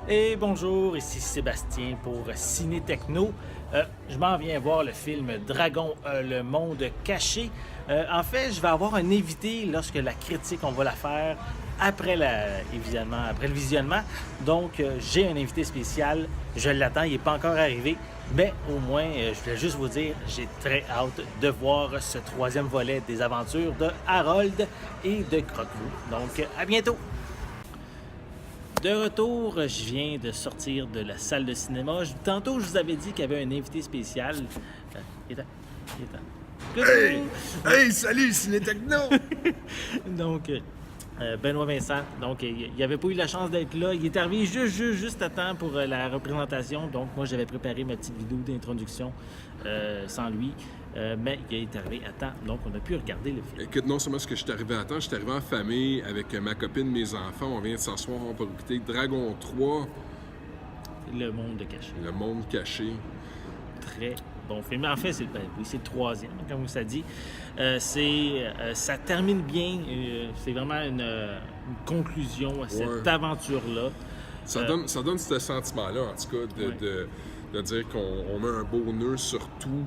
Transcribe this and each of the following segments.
Et bonjour, ici Sébastien pour Ciné Techno. Je m'en viens voir le film Dragon, le monde caché. En fait, je vais avoir un invité lorsque la critique, on va la faire évidemment, après le visionnement. Donc, j'ai un invité spécial. Je l'attends, il n'est pas encore arrivé. Mais au moins, je voulais juste vous dire, j'ai très hâte de voir ce troisième volet des aventures de Harold et de Crocou. Donc, à bientôt! De retour, je viens de sortir de la salle de cinéma. Tantôt, je vous avais dit qu'il y avait un invité spécial. Il est temps. Il est temps. Hey! Hey, salut, Ciné Techno! Donc, Benoît Vincent. Donc, il n'avait pas eu la chance d'être là. Il est arrivé juste à temps pour la représentation. Donc, moi, j'avais préparé ma petite vidéo d'introduction sans lui. Mais il est arrivé à temps, donc on a pu regarder le film. Écoute, non seulement est-ce que je suis arrivé à temps, je suis arrivé en famille avec ma copine, mes enfants. On vient de s'asseoir pour écouter Dragon 3, Le monde caché. Le monde caché. Très bon film. En fait, c'est le troisième, comme ça dit. Ça termine bien. C'est vraiment une conclusion à cette aventure-là. Ça donne ce sentiment-là, en tout cas, de dire qu'on met un beau nœud sur tout.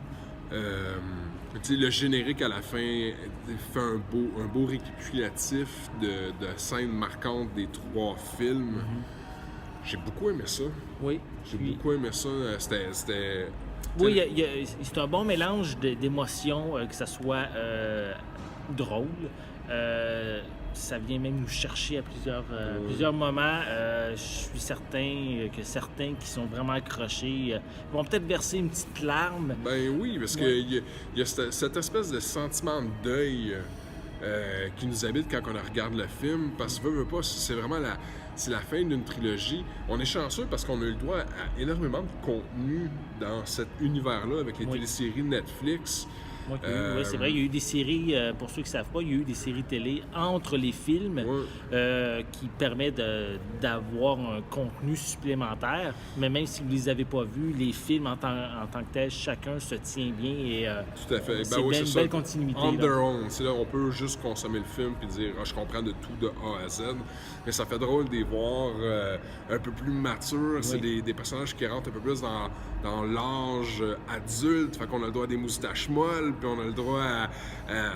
Le générique à la fin fait un beau récapitulatif de scènes marquantes des trois films. J'ai beaucoup aimé ça. Oui. J'ai beaucoup aimé ça. C'était... Oui, c'est un bon mélange d'émotions, que ça soit drôle. Ça vient même nous chercher à plusieurs moments. Je suis certain que certains qui sont vraiment accrochés vont peut-être verser une petite larme. Ben oui, parce qu'il y a cette espèce de sentiment de deuil qui nous habite quand on regarde le film. Parce que veut pas, c'est vraiment c'est la fin d'une trilogie. On est chanceux parce qu'on a eu le droit à énormément de contenu dans cet univers-là avec les téléséries Netflix. Oui, c'est vrai, il y a eu des séries, pour ceux qui ne savent pas, il y a eu des séries télé entre les films qui permettent d'avoir un contenu supplémentaire. Mais même si vous ne les avez pas vus, les films en tant que tels, chacun se tient bien et tout à fait. c'est une belle continuité. On their own. Là, on peut juste consommer le film et dire je comprends de tout de A à Z. Mais ça fait drôle de les voir un peu plus matures. C'est des personnages qui rentrent un peu plus dans l'âge adulte. Fait qu'on a le droit à des moustaches molles. Puis on a le droit à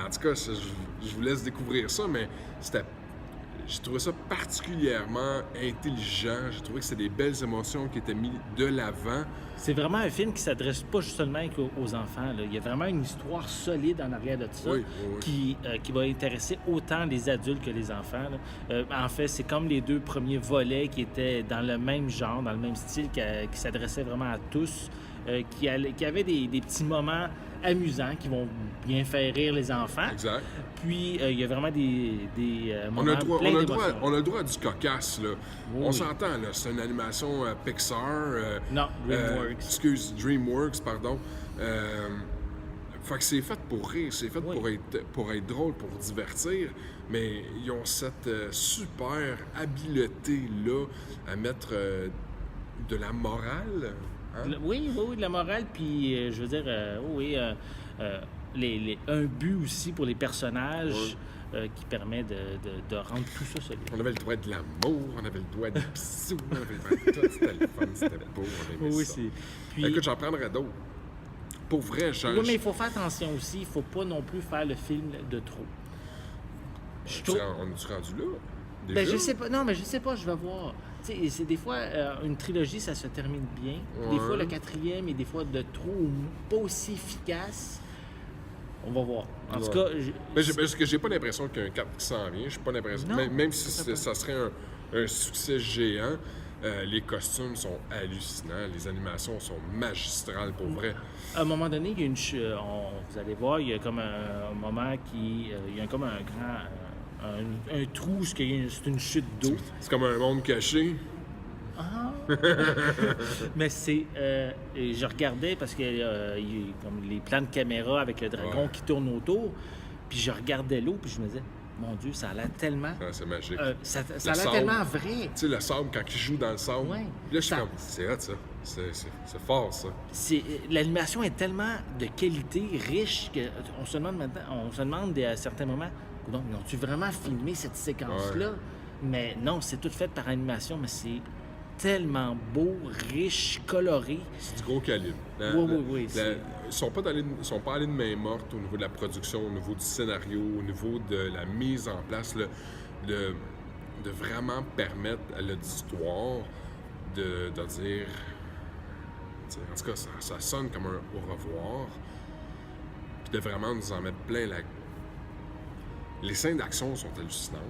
en tout cas, je vous laisse découvrir ça, mais j'ai trouvé ça particulièrement intelligent. J'ai trouvé que c'était des belles émotions qui étaient mises de l'avant. C'est vraiment un film qui s'adresse pas seulement aux enfants. Là. Il y a vraiment une histoire solide en arrière de ça qui va intéresser autant les adultes que les enfants. En fait, c'est comme les deux premiers volets qui étaient dans le même genre, dans le même style, qui s'adressaient vraiment à tous, qui avaient des petits moments amusants qui vont bien faire rire les enfants. Exact. Puis, il y a vraiment des moments on a le droit à du cocasse, là. Oui. On s'entend, là. C'est une animation Pixar. Non, DreamWorks. DreamWorks, pardon. Fait que c'est fait pour rire, c'est fait pour être drôle, pour divertir, mais ils ont cette super habileté-là à mettre de la morale. Hein? Oui, de la morale, puis je veux dire, un but aussi pour les personnages qui permet de rendre tout ça solide. On avait le droit de l'amour, on avait le droit des bisous, on avait le droit de tout, c'était le fun, c'était beau, on aimait ça. Puis... Écoute, j'en prendrais d'autres. Pour vrai, Oui, mais il faut faire attention aussi, il ne faut pas non plus faire le film de trop. On est rendu là? Ben, je sais pas. Non, mais je sais pas, je vais voir. Tu sais, c'est des fois, une trilogie, ça se termine bien. Des fois, le quatrième est des fois de trop ou pas aussi efficace. On va voir. En tout cas... Parce que j'ai pas l'impression qu'il y a un 4 qui s'en vient. J'ai pas l'impression... Même si ça serait un succès géant, les costumes sont hallucinants. Les animations sont magistrales, pour vrai. À un moment donné, il y a vous allez voir, il y a comme un moment il y a comme un grand... Un trou, c'est une chute d'eau. C'est comme un monde caché. Ah! Mais c'est... je regardais parce que y a comme les plans de caméra avec le dragon qui tourne autour, puis je regardais l'eau, puis je me disais, mon Dieu, ça a l'air tellement... c'est magique. Ça a l'air tellement vrai. Tu sais, le sable, quand il joue dans le sable. Ouais. Puis là, je suis comme, c'est hot, ça. C'est fort, ça. L'animation est tellement de qualité, riche, qu'on se demande à certains moments, donc, ils ont-tu vraiment filmé cette séquence-là? Mais non, c'est tout fait par animation, mais c'est tellement beau, riche, coloré. C'est du gros calibre. Oui. Ils sont pas allés de main morte au niveau de la production, au niveau du scénario, au niveau de la mise en place, de vraiment permettre à l'auditoire de dire... En tout cas, ça sonne comme un au revoir. Puis de vraiment nous en mettre plein la... Les scènes d'action sont hallucinantes.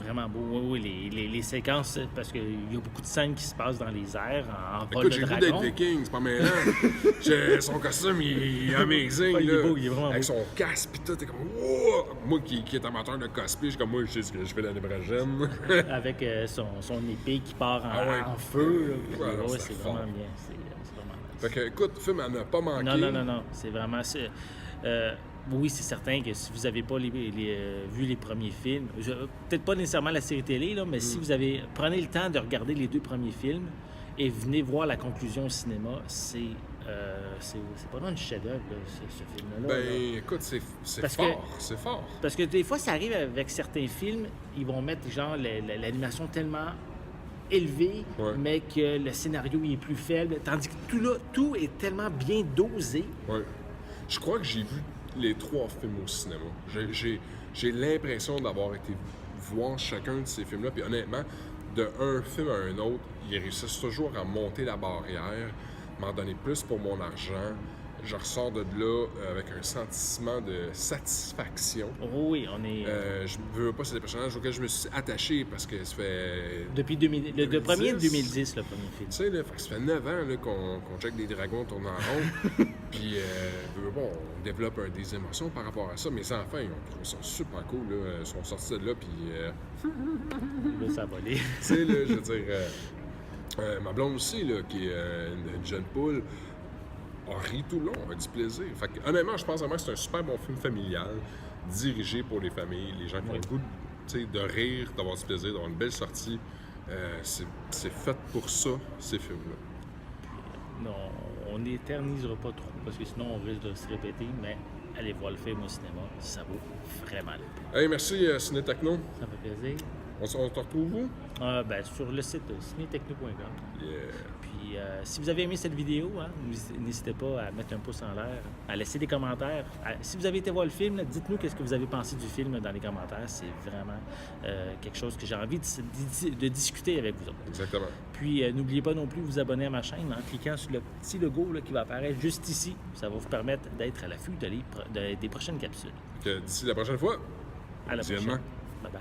Vraiment beau. Oui, les séquences, parce qu'il y a beaucoup de scènes qui se passent dans les airs, en vol Écoute, de j'ai le goût dragon. d'être viking, c'est pas mêlant. Son costume, il est amazing. Ouais, il est là. beau, il est vraiment Avec beau. son casque, pis tout, t'es comme, wow! Moi qui est amateur de cosplay, je suis comme, moi, je sais ce que je fais l'année prochaine. Avec son épée qui part en feu. Là. Ouais, Ouais, c'est c'est fort. vraiment bien. C'est vraiment nice. Fait que, écoute, le film, elle n'a pas manqué. Non. C'est vraiment... oui, c'est certain que si vous n'avez pas vu les premiers films, peut-être pas nécessairement la série télé, là, mais si vous avez... Prenez le temps de regarder les 2 premiers films et venez voir la conclusion au cinéma. C'est pas un chef-d'œuvre, ce film-là. Ben, là. écoute, c'est Parce fort, c'est fort. Parce que des fois, ça arrive avec certains films, ils vont mettre genre l'animation tellement élevée, Ouais. mais que le scénario il est plus faible. Tandis que tout est tellement bien dosé. Ouais. Je crois que j'ai vu les 3 films au cinéma. J'ai l'impression d'avoir été voir chacun de ces films-là. Puis honnêtement, de un film à un autre, ils réussissent toujours à monter la barrière, m'en donner plus pour mon argent. Je ressors de là avec un sentiment de satisfaction. Oui, on est... Je veux pas, c'est des personnages auxquels je me suis attaché parce que ça fait... Depuis le premier de 2010. 2010, le premier film. Tu sais, là, fait que ça fait 9 ans là, qu'on check des dragons tourner en rond. Puis, on développe des émotions par rapport à ça. Mes enfants, ils ont trouvé ça super cool. Là. Ils sont sortis de là, puis... Là, ça va aller. tu sais, là, je veux dire... ma blonde aussi, là, qui est une jeune poule, a ri tout le long, a du plaisir. Fait que, honnêtement, je pense vraiment que c'est un super bon film familial, dirigé pour les familles, les gens qui ont le goût de rire, d'avoir du plaisir, d'avoir une belle sortie. C'est fait pour ça, ces films-là. Non, on n'éternisera pas trop, parce que sinon, on risque de se répéter, mais allez voir le film au cinéma, ça vaut vraiment le coup. Hey, merci, Ciné Techno. Ça me fait plaisir. On te retrouve où? Sur le site cinetechno.com. Yeah. Puis, si vous avez aimé cette vidéo, n'hésitez pas à mettre un pouce en l'air, à laisser des commentaires. Si vous avez été voir le film, là, dites-nous qu'est-ce que vous avez pensé du film dans les commentaires. C'est vraiment quelque chose que j'ai envie de discuter avec vous autres. Exactement. Puis, n'oubliez pas non plus de vous abonner à ma chaîne en cliquant sur le petit logo là, qui va apparaître juste ici. Ça va vous permettre d'être à l'affût des prochaines capsules. D'ici la prochaine fois, À la visionnement. prochaine. Bye bye.